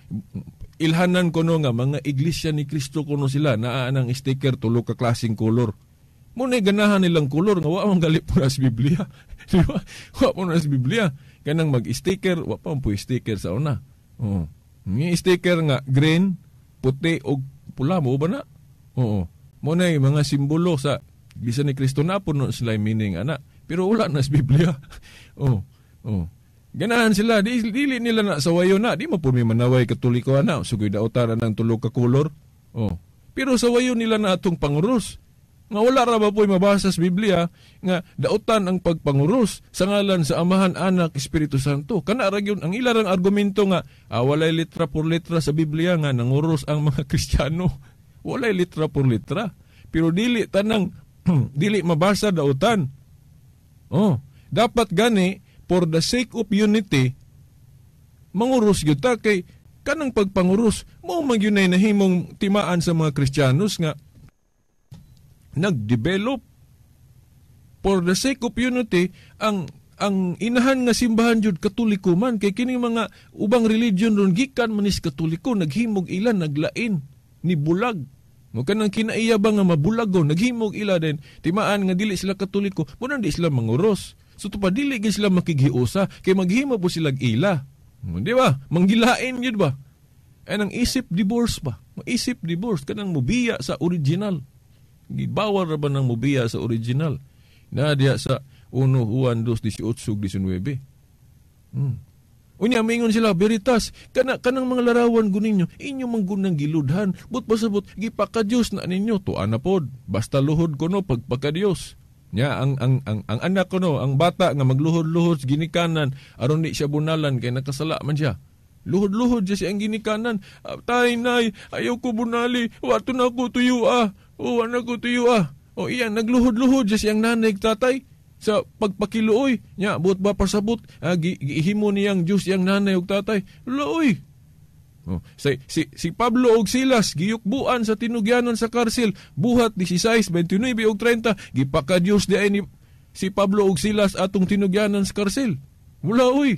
ilhanan ko no nga mga Iglesia ni Cristo kuno sila naa nang sticker tulo ka klaseng color. Mo na ganahan nilang color nga wa man gali po na sa Biblia. Di ba? Wa po na sa Biblia. Kanang mag-sticker, wa pa po sticker sa una. Oh. May sticker nga green, puti o pula mo ba na? Oo. Mo na mga simbolo sa Iglesia ni Cristo na po no sila meaning ana. Pero wala na sa Biblia. Oh. Oh. Ganahan sila, dili nila na sa wayo na, di mo po may manaway katoliko na, sugoy daotaran ng tulog ka kulor. Oh. Pero sa wayo nila na atong panguros. Nga wala ra ba po'y mabasa sa Biblia nga dautan ang pagpanguros sa ngalan sa Amahan, Anak, Espiritu Santo. Kana ra gyud ang ilarang argumento nga walay litra por litra sa Biblia nga nanguros ang mga Kristiyano. Walay litra por litra. Pero dili tanang dili mabasa dautan. Oh, dapat gani for the sake of unity manguros gyud ta kay kanang pagpanguros mao man gyud nay nahimong timaan sa mga Kristiyanos nga nag-develop for the sake of unity ang inahan nga simbahan jud Katoliko man kay kining mga ubang religion ron gikan manis Katoliko naghimog ila naglain ni bulag mo kanang kinaiyabang nga mabulagon naghimog ila din timaan nga dili sila Katoliko mo di sila manguros so pa dili gid sila makighiusa kay maghimo po sila ila di ba manggilain gyud ba ang isip divorce ba isip divorce kanang mobiya sa original. Gibawal ra ba ng mobiya sa original? Na diya sa 1 Juan 2:18-19. Unya mingon sila, veritas, kanang mga larawan guninyo, inyo manggunang giludhan, but pasabot, gipaka-Diyos na ninyo, tuan na pod, basta luhod ko no, pagpaka-Diyos. Nya, ang anak ko no, ang bata nga magluhod-luhod ginikanan, aron di siya bunalan, kay nakasala man siya. Luhod-luhod siya siyang ginikanan. Tay, nay, ayaw ko bunali, wato na ko tuyo O anak ko tuyo O iyan, nagluhod-luhod siya siyang nanay tatay sa pagpakiluoy. Nya, buot ba pasabot, gihimo niyang Diyos yang nanay ug tatay. Luoy. Si Pablo og Silas, giyukbuan sa tinugyanan sa karsil. Buhat 16, 29 ug 30, gipaka-Diyos di ay ni si Pablo og Silas atong tinugyanan sa karsil. Wala, oy.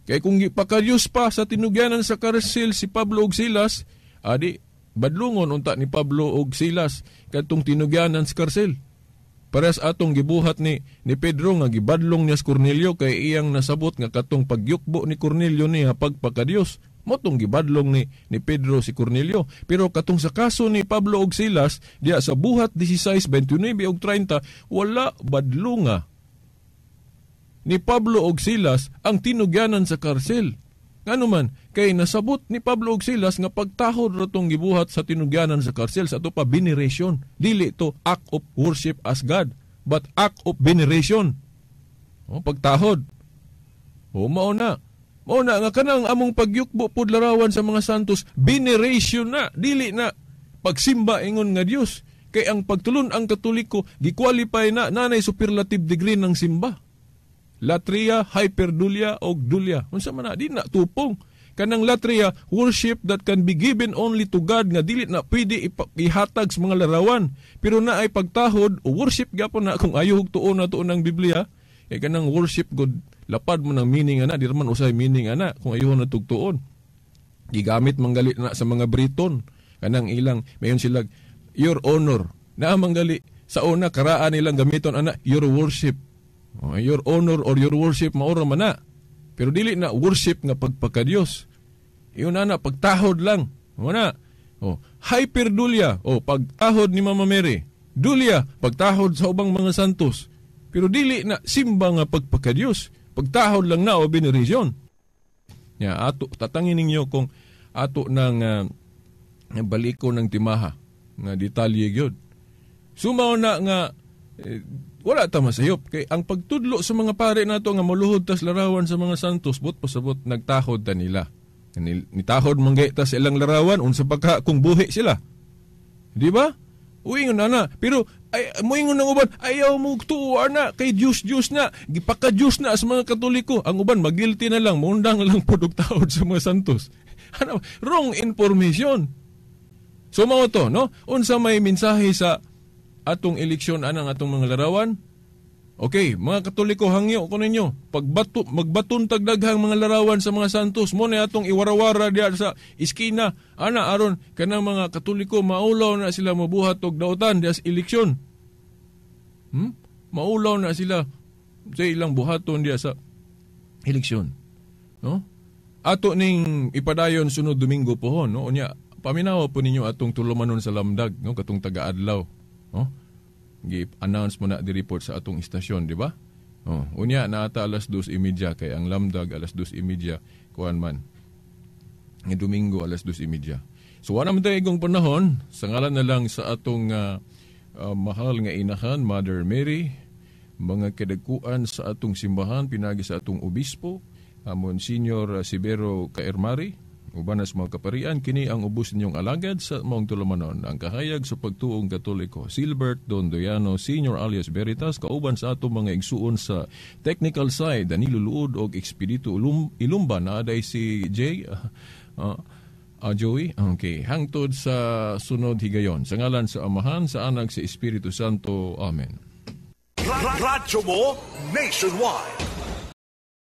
Kaya kung gipaka-Diyos pa sa tinugyanan sa karsil si Pablo og Silas, adi, badlungon unta ni Pablo og Silas katong tinugyanan sa karsil. Pares atong gibuhat ni Pedro nga gibadlong niya sa Cornelio kay iyang nasabot nga katong pagyukbo ni Cornelio niya pagpaka-Dios. Motong gibadlong ni Pedro si Cornelio. Pero katong sa kaso ni Pablo og Silas, diya sa buhat 16, 29 ug 30, wala badlunga ni Pablo og Silas ang tinugyanan sa karsil. Ngano man, kay nasabot ni Pablo og Silas nga pagtahod ratong gibuhat sa tinugyanan sa karsil sa ato pa veneration. Dili to act of worship as God, but act of veneration. Pagtahod. Mao na nga kanang among pagyukbo pud larawan sa mga santos, veneration na, dili na pagsimba ingon nga Dios. Kay ang pagtulon ang Katoliko gi-qualify na nanay superlative degree ng simba. Latria, hyperdulia, o dulia. Unsa man na, di na tupong. Kanang latria, worship that can be given only to God nga dili na pwede ihatag sa mga larawan. Pero na ay pagtahod, o worship gapon na kung ayaw tuon na tuon ng Biblia, kay kanang worship God, lapad mo ng meaning ana, di naman usay meaning ana, kung ayaw na tugtuon. Gigamit manggali na sa mga Briton. Kanang ilang, mayon sila, your honor. Na manggali, sa una, karaan nilang gamiton ana, your worship. Your honor or your worship maura man na. Pero dili na worship nga pagpaka-Dios. Iyon na pagtahod lang. Muna. Hyperdulia, pagtahod ni Mama Mary. Dulia, pagtahod sa ubang mga santos. Pero dili na simba nga pagpaka-Dios. Pagtahod lang na o veneration. Ato, tatangin ninyo kung ato ng baliko ng timaha nga detalye gyud. Sumaw na nga wala ta masayop. Kay ang pagtudlo sa mga pare nato nga moluhod tas larawan sa mga santos, but pasabot nagtahod ta nila. Nitahod manggay ta sa ilang larawan, unsa pa ka kung buhi sila. Di ba? Uingon na. Pero moingon ng uban, ayaw mo tuwa na, kay Diyos na, gipaka-Diyos na sa mga Katoliko. Ang uban, magilty na lang, mundang lang po tahod sa mga santos. Wrong information. So mao to, no? Unsa may mensahe sa atong eleksyon anang atong mga larawan? Okay, mga Katoliko, hangyo ko ninyo. Magbaton tagdaghang mga larawan sa mga santos, mo na atong iwarawara diya sa iskina. Ana aron kanang mga Katoliko maulaw na sila mabuhat og dautan diya sa eleksyon. Maulaw na sila sa ilang buhaton diya sa eleksyon. No? Ato ning ipadayon sunod Domingo pohon, no? Unya paminawa po ninyo atong tulumanon sa lamdag, no? Katong taga-adlaw, no? Gi-announce mo na di report sa atong istasyon, di ba? Unya naata alas 2:30 kay ang lamdag alas 2:30 kuan man. Ng Domingo alas 2:30. So wala man tayo igong panahon, sa ngalan na lang sa atong mahal nga inahan, Mother Mary, mga kadagkuan sa atong simbahan, pinagi sa atong obispo, Monsignor Sibero Kaermari, uban sa mga kaparian, kini ang ubos ninyong alagad sa maong tulumanon, ang kahayag sa pagtuong Katoliko, Silbert Dondoyano Senior alias Veritas, kauban sa atong mga igsuon sa technical side, Danilo Luod o Expedito Ilumba, na aday si Jay, Joey, okay, hangtod sa sunod higayon, sa ngalan sa Amahan, sa Anak, sa Espiritu Santo, Amen. Radyo mo nationwide.